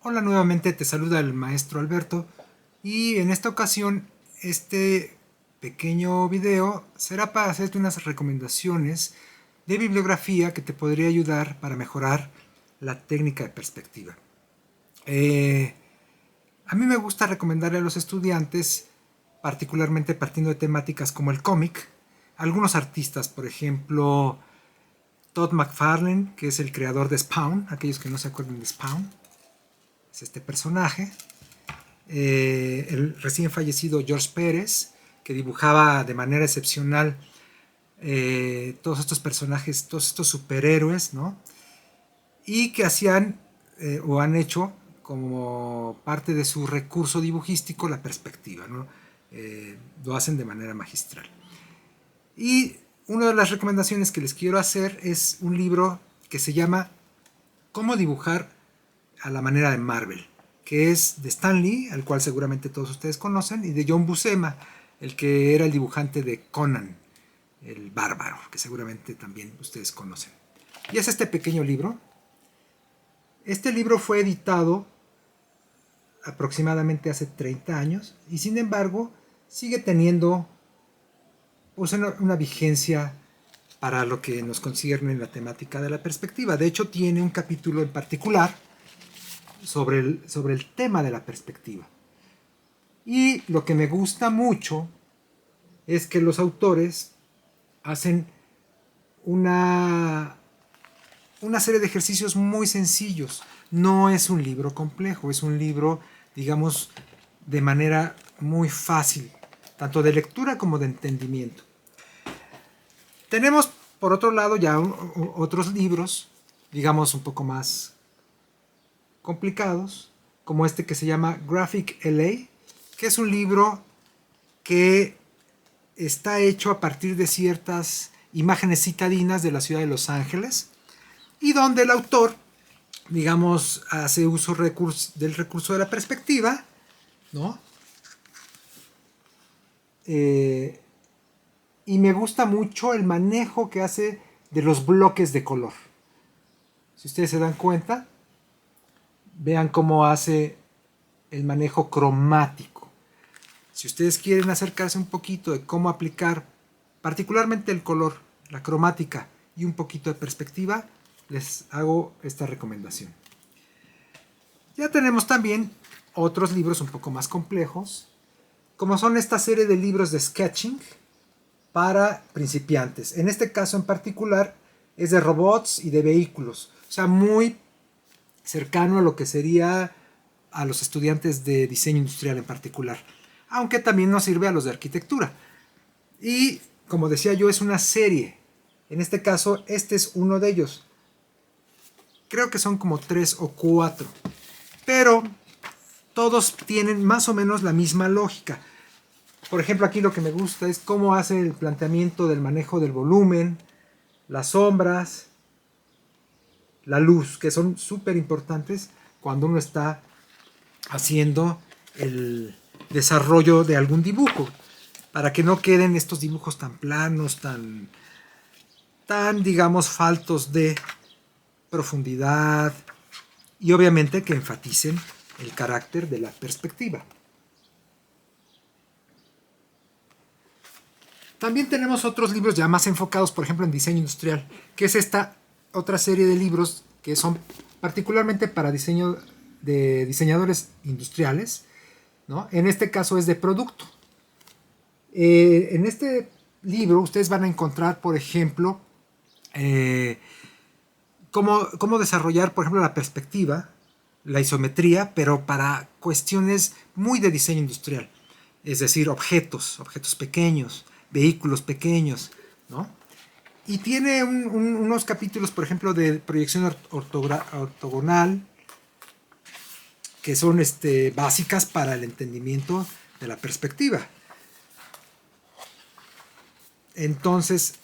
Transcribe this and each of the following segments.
Hola, nuevamente te saluda el maestro Alberto y en esta ocasión este pequeño video será para hacerte unas recomendaciones de bibliografía que te podría ayudar para mejorar la técnica de perspectiva. Eh, a mí me gusta recomendarle a los estudiantes, particularmente partiendo de temáticas como el cómic, algunos artistas, por ejemplo, Todd McFarlane, que es el creador de Spawn, aquellos que no se acuerdan de Spawn, es este personaje. El recién fallecido George Pérez, que dibujaba de manera excepcional todos estos personajes, todos estos superhéroes, ¿no? Y que hacían o han hecho como parte de su recurso dibujístico la perspectiva, ¿no? Lo hacen de manera magistral. Y una de las recomendaciones que les quiero hacer es un libro que se llama Cómo dibujar a la manera de Marvel, que es de Stan Lee, al cual seguramente todos ustedes conocen, y de John Buscema, el que era el dibujante de Conan, el bárbaro, que seguramente también ustedes conocen. Y es este pequeño libro. Este libro fue editado aproximadamente hace 30 años y sin embargo sigue teniendo pues, una vigencia para lo que nos concierne en la temática de la perspectiva. De hecho, tiene un capítulo en particular sobre el tema de la perspectiva. Y lo que me gusta mucho es que los autores hacen una, una serie de ejercicios muy sencillos. No es un libro complejo, es un libro, digamos, de manera muy fácil, tanto de lectura como de entendimiento. Tenemos, por otro lado, ya otros libros, digamos, un poco más complicados, como este que se llama Graphic LA, que es un libro que está hecho a partir de ciertas imágenes citadinas de la ciudad de Los Ángeles y donde el autor, digamos, hace uso del recurso de la perspectiva, ¿no? Y me gusta mucho el manejo que hace de los bloques de color. Si ustedes se dan cuenta, vean cómo hace el manejo cromático. Si ustedes quieren acercarse un poquito de cómo aplicar particularmente el color, la cromática y un poquito de perspectiva, les hago esta recomendación. Ya tenemos también otros libros un poco más complejos, como son esta serie de libros de sketching para principiantes. En este caso en particular es de robots y de vehículos, o sea, muy cercano a lo que sería a los estudiantes de diseño industrial en particular, aunque también nos sirve a los de arquitectura. Y como decía yo, es una serie. En este caso, este es uno de ellos. Creo que son como 3 o 4. Pero todos tienen más o menos la misma lógica. Por ejemplo, aquí lo que me gusta es cómo hace el planteamiento del manejo del volumen, las sombras, la luz, que son súper importantes cuando uno está haciendo el desarrollo de algún dibujo, para que no queden estos dibujos tan planos, tan digamos, faltos de profundidad y obviamente que enfaticen el carácter de la perspectiva. También tenemos otros libros ya más enfocados, por ejemplo, en diseño industrial, que es esta otra serie de libros que son particularmente para diseño de diseñadores industriales, ¿no? En este caso es de producto. En este libro ustedes van a encontrar, por ejemplo, cómo desarrollar, por ejemplo, la perspectiva, la isometría, pero para cuestiones muy de diseño industrial. Es decir, objetos pequeños, vehículos pequeños, ¿no? Y tiene unos capítulos, por ejemplo, de proyección ortogonal, que son básicas para el entendimiento de la perspectiva. Entonces,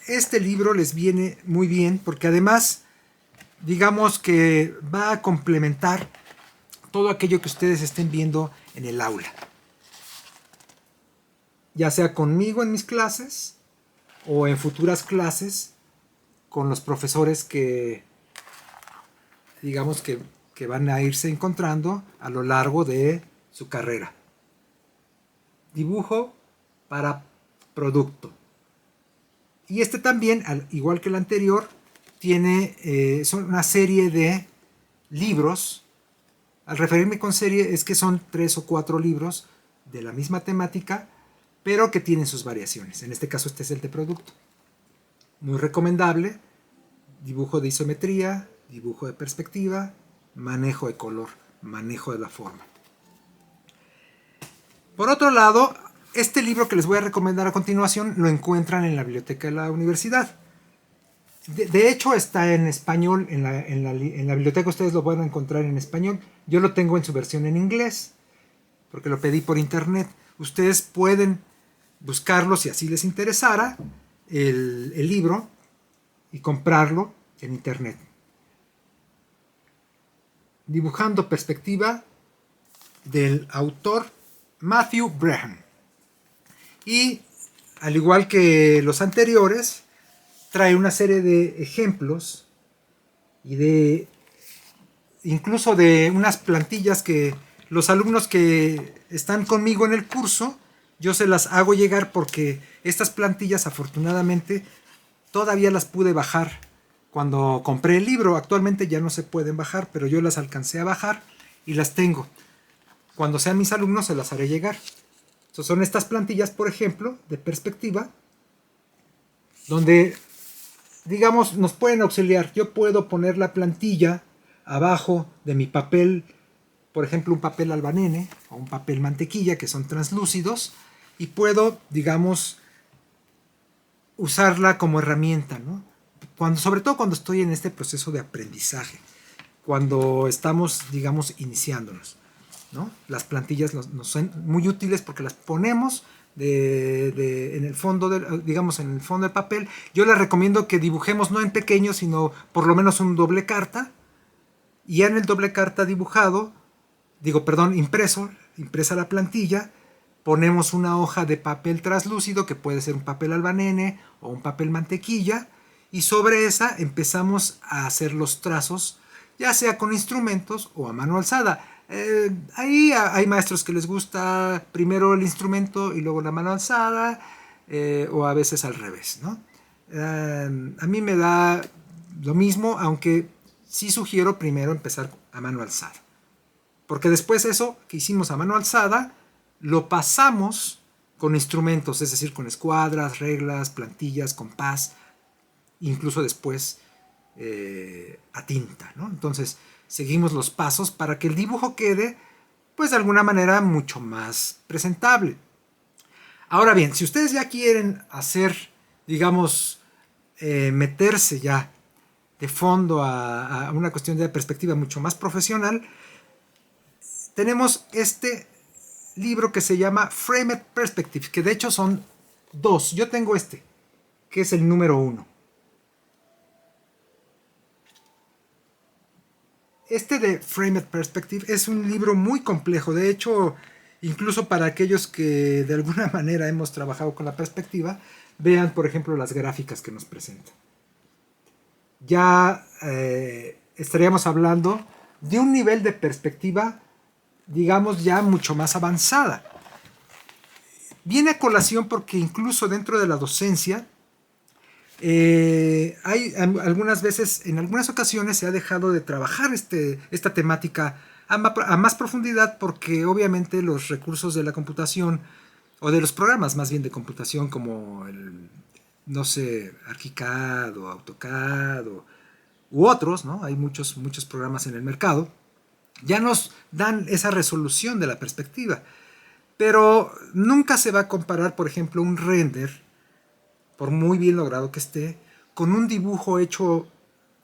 este libro les viene muy bien porque además, digamos que va a complementar todo aquello que ustedes estén viendo en el aula. Ya sea conmigo en mis clases o en futuras clases con los profesores que, digamos que que van a irse encontrando a lo largo de su carrera. Dibujo para producto. Y este también, al igual que el anterior, tiene son una serie de libros. Al referirme con serie es que son 3 o 4 libros de la misma temática, pero que tienen sus variaciones. En este caso este es el de producto. Muy recomendable. Dibujo de isometría, dibujo de perspectiva, manejo de color, manejo de la forma. Por otro lado, este libro que les voy a recomendar a continuación lo encuentran en la biblioteca de la universidad. De hecho está en español, en la biblioteca ustedes lo van a encontrar en español. Yo lo tengo en su versión en inglés, porque lo pedí por internet. Ustedes pueden buscarlo si así les interesara, el libro, y comprarlo en internet. Dibujando perspectiva, del autor Matthew Breham. Y al igual que los anteriores, trae una serie de ejemplos y de incluso de unas plantillas que los alumnos que están conmigo en el curso, yo se las hago llegar porque estas plantillas afortunadamente todavía las pude bajar cuando compré el libro. Actualmente ya no se pueden bajar, pero yo las alcancé a bajar y las tengo. Cuando sean mis alumnos se las haré llegar. Son estas plantillas, por ejemplo, de perspectiva, donde, digamos, nos pueden auxiliar. Yo puedo poner la plantilla abajo de mi papel, por ejemplo, un papel albanene o un papel mantequilla, que son translúcidos, y puedo, digamos, usarla como herramienta, ¿no? Sobre todo cuando estoy en este proceso de aprendizaje, cuando estamos, digamos, iniciándonos, ¿no? Las plantillas nos son muy útiles porque las ponemos en el fondo digamos en el fondo del papel. Yo les recomiendo que dibujemos no en pequeño, sino por lo menos un doble carta, y ya en el doble carta dibujado, impresa la plantilla, ponemos una hoja de papel translúcido, que puede ser un papel albanene o un papel mantequilla, y sobre esa empezamos a hacer los trazos, ya sea con instrumentos o a mano alzada. Ahí hay maestros que les gusta primero el instrumento y luego la mano alzada, o a veces al revés, ¿no? A mí me da lo mismo, aunque sí sugiero primero empezar a mano alzada, porque después eso que hicimos a mano alzada lo pasamos con instrumentos, es decir, con escuadras, reglas, plantillas, compás, incluso después a tinta, ¿no? Entonces seguimos los pasos para que el dibujo quede, pues de alguna manera, mucho más presentable. Ahora bien, si ustedes ya quieren hacer, digamos, meterse ya de fondo a una cuestión de perspectiva mucho más profesional, tenemos este libro que se llama Framed Perspective, que de hecho son 2. Yo tengo este, que es el número 1. Este de Framed Perspective es un libro muy complejo. De hecho, incluso para aquellos que de alguna manera hemos trabajado con la perspectiva, vean, por ejemplo, las gráficas que nos presenta. Ya estaríamos hablando de un nivel de perspectiva, digamos, ya mucho más avanzada. Viene a colación porque incluso dentro de la docencia hay algunas veces, en algunas ocasiones se ha dejado de trabajar esta temática a más profundidad, porque obviamente los recursos de la computación, o de los programas más bien de computación, como ArchiCAD o AutoCAD u otros, ¿no? Hay muchos programas en el mercado, ya nos dan esa resolución de la perspectiva, pero nunca se va a comparar, por ejemplo, un render, por muy bien logrado que esté, con un dibujo hecho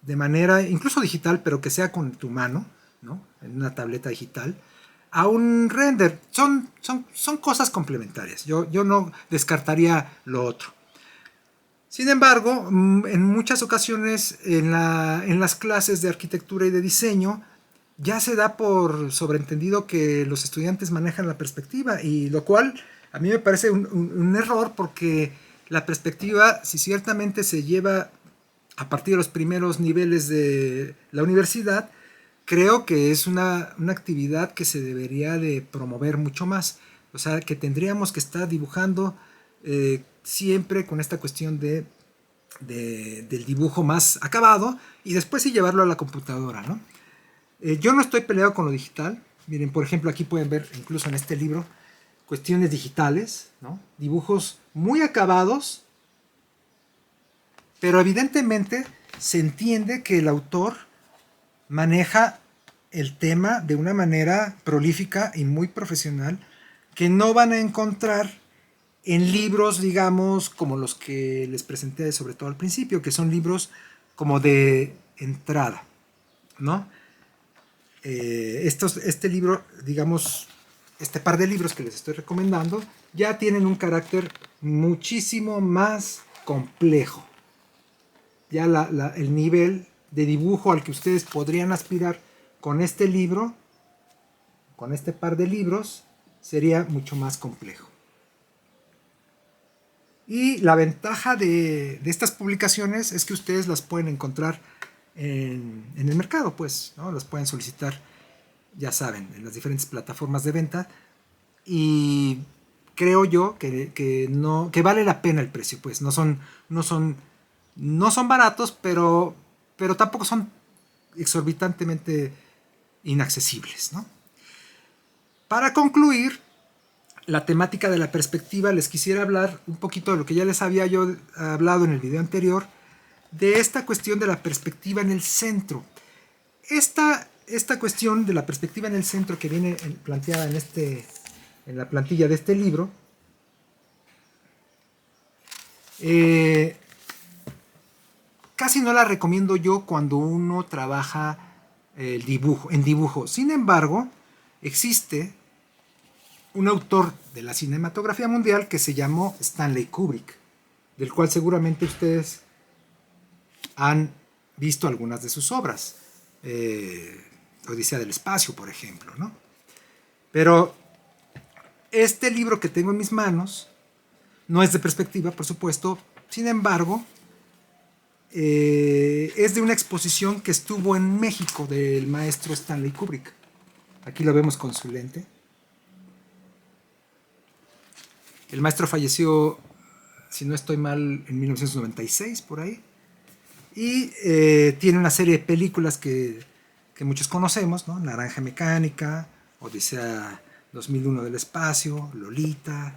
de manera, incluso digital, pero que sea con tu mano, ¿no? En una tableta digital, a un render. Son cosas complementarias. Yo no descartaría lo otro. Sin embargo, en muchas ocasiones en las clases de arquitectura y de diseño ya se da por sobreentendido que los estudiantes manejan la perspectiva, y lo cual a mí me parece un error, porque la perspectiva, si ciertamente se lleva a partir de los primeros niveles de la universidad, creo que es una actividad que se debería de promover mucho más. O sea, que tendríamos que estar dibujando siempre con esta cuestión del dibujo más acabado y después sí llevarlo a la computadora, ¿no? Yo no estoy peleado con lo digital. Miren, por ejemplo, aquí pueden ver, incluso en este libro, cuestiones digitales, ¿no? Dibujos muy acabados, pero evidentemente se entiende que el autor maneja el tema de una manera prolífica y muy profesional que no van a encontrar en libros, digamos, como los que les presenté sobre todo al principio, que son libros como de entrada, ¿no? Este libro, digamos, este par de libros que les estoy recomendando, ya tienen un carácter muchísimo más complejo. Ya el nivel de dibujo al que ustedes podrían aspirar con este libro, con este par de libros, sería mucho más complejo. Y la ventaja de estas publicaciones es que ustedes las pueden encontrar en el mercado, pues, ¿no? Las pueden solicitar, ya saben, en las diferentes plataformas de venta. Y creo yo que vale la pena el precio, pues. No son, no son baratos, pero tampoco son exorbitantemente inaccesibles, ¿no? Para concluir la temática de la perspectiva, les quisiera hablar un poquito de lo que ya les había yo hablado en el video anterior, de esta cuestión de la perspectiva en el centro. Esta cuestión de la perspectiva en el centro que viene planteada en la plantilla de este libro, casi no la recomiendo yo cuando uno trabaja en dibujo. Sin embargo, existe un autor de la cinematografía mundial que se llamó Stanley Kubrick, del cual seguramente ustedes han visto algunas de sus obras. Odisea del Espacio, por ejemplo, ¿no? Pero este libro que tengo en mis manos no es de perspectiva, por supuesto. Sin embargo, es de una exposición que estuvo en México del maestro Stanley Kubrick. Aquí lo vemos con su lente. El maestro falleció, si no estoy mal, en 1996, por ahí. Y tiene una serie de películas que muchos conocemos, ¿no? Naranja Mecánica, Odisea 2001 del Espacio, Lolita.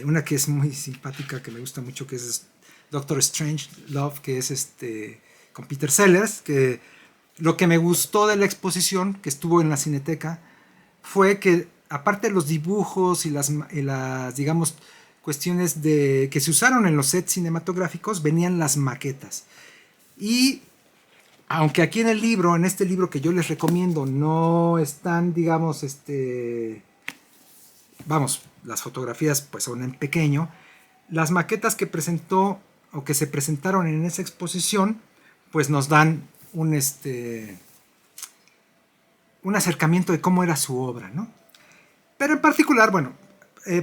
Una que es muy simpática, que me gusta mucho, que es Doctor Strange Love, que es con Peter Sellers, que lo que me gustó de la exposición que estuvo en la Cineteca fue que, aparte de los dibujos y las digamos, cuestiones que se usaron en los sets cinematográficos, venían las maquetas. Y aunque aquí en este libro que yo les recomiendo, no están, digamos, vamos, las fotografías pues son en pequeño, las maquetas que presentó o que se presentaron en esa exposición, pues nos dan un acercamiento de cómo era su obra, ¿no? Pero en particular, bueno,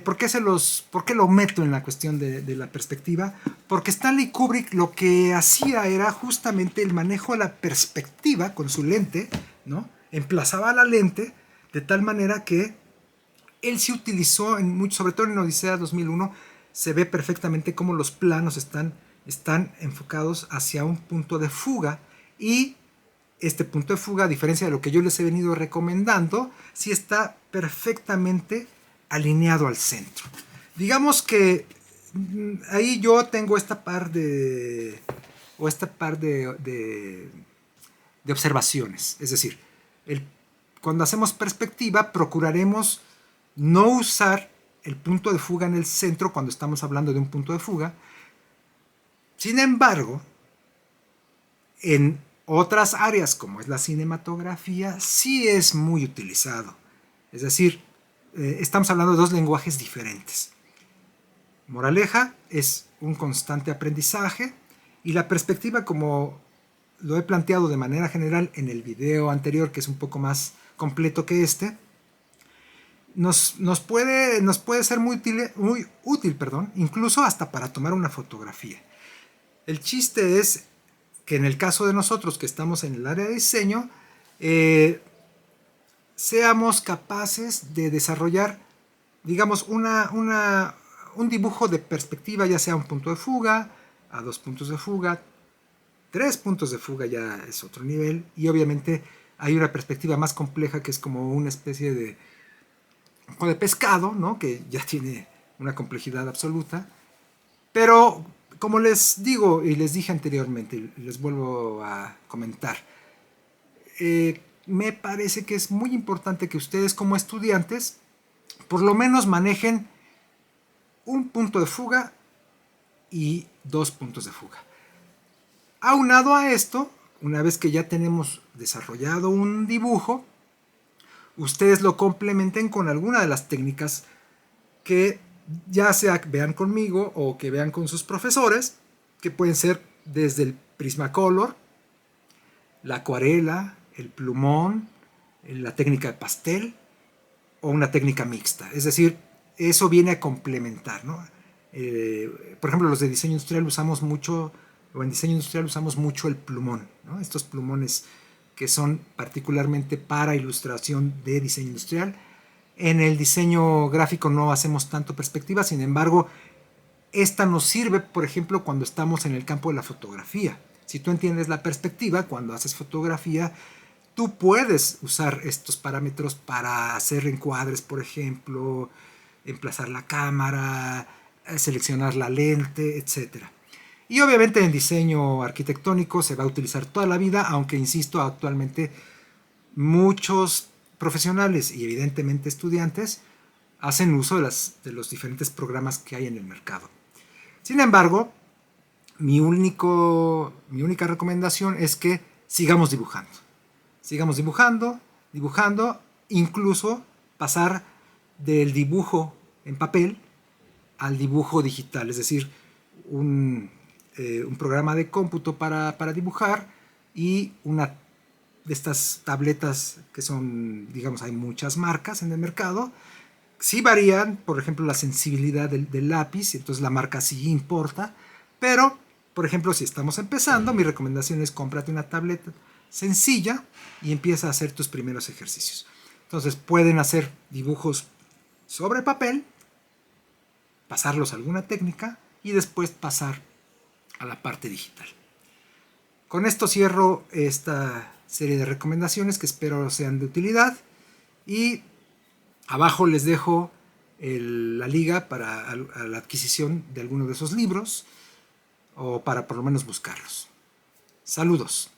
¿por qué lo meto en la cuestión de la perspectiva? Porque Stanley Kubrick lo que hacía era justamente el manejo de la perspectiva con su lente, ¿no? Emplazaba la lente de tal manera que él sí utilizó, sobre todo en Odisea 2001, se ve perfectamente cómo los planos están enfocados hacia un punto de fuga, y este punto de fuga, a diferencia de lo que yo les he venido recomendando, sí está perfectamente alineado al centro. Digamos que ahí yo tengo esta par de observaciones. Es decir, cuando hacemos perspectiva procuraremos no usar el punto de fuga en el centro cuando estamos hablando de un punto de fuga. Sin embargo, en otras áreas como es la cinematografía sí es muy utilizado. Es decir, estamos hablando de dos lenguajes diferentes. Moraleja, es un constante aprendizaje, y la perspectiva, como lo he planteado de manera general en el video anterior, que es un poco más completo que nos puede ser muy útil, incluso hasta para tomar una fotografía. El chiste es que en el caso de nosotros que estamos en el área de diseño, seamos capaces de desarrollar, digamos, un dibujo de perspectiva, ya sea un punto de fuga, a 2 puntos de fuga, 3 puntos de fuga ya es otro nivel, y obviamente hay una perspectiva más compleja que es como una especie de ojo de pescado, ¿no? Que ya tiene una complejidad absoluta, pero como les digo y les dije anteriormente, y les vuelvo a comentar, me parece que es muy importante que ustedes como estudiantes por lo menos manejen un punto de fuga y 2 puntos de fuga. Aunado a esto, una vez que ya tenemos desarrollado un dibujo, ustedes lo complementen con alguna de las técnicas que ya sea vean conmigo o que vean con sus profesores, que pueden ser desde el Prismacolor, la acuarela, el plumón, la técnica de pastel o una técnica mixta. Es decir, eso viene a complementar, ¿no? Por ejemplo, los de diseño industrial usamos mucho, o en diseño industrial usamos mucho el plumón, ¿no? Estos plumones que son particularmente para ilustración de diseño industrial. En el diseño gráfico no hacemos tanto perspectiva, sin embargo, esta nos sirve, por ejemplo, cuando estamos en el campo de la fotografía. Si tú entiendes la perspectiva, cuando haces fotografía, tú puedes usar estos parámetros para hacer encuadres, por ejemplo, emplazar la cámara, seleccionar la lente, etcétera. Y obviamente en diseño arquitectónico se va a utilizar toda la vida, aunque insisto, actualmente muchos profesionales y evidentemente estudiantes hacen uso de los diferentes programas que hay en el mercado. Sin embargo, mi única recomendación es que sigamos dibujando. Sigamos dibujando, dibujando, incluso pasar del dibujo en papel al dibujo digital, es decir, un programa de cómputo para dibujar y una de estas tabletas que son, digamos, hay muchas marcas en el mercado. Sí varían, por ejemplo, la sensibilidad del lápiz, entonces la marca sí importa, pero, por ejemplo, si estamos empezando, mi recomendación es cómprate una tableta sencilla y empieza a hacer tus primeros ejercicios. Entonces pueden hacer dibujos sobre papel, pasarlos a alguna técnica y después pasar a la parte digital. Con esto cierro esta serie de recomendaciones que espero sean de utilidad y abajo les dejo la liga para la adquisición de alguno de esos libros o para por lo menos buscarlos. Saludos.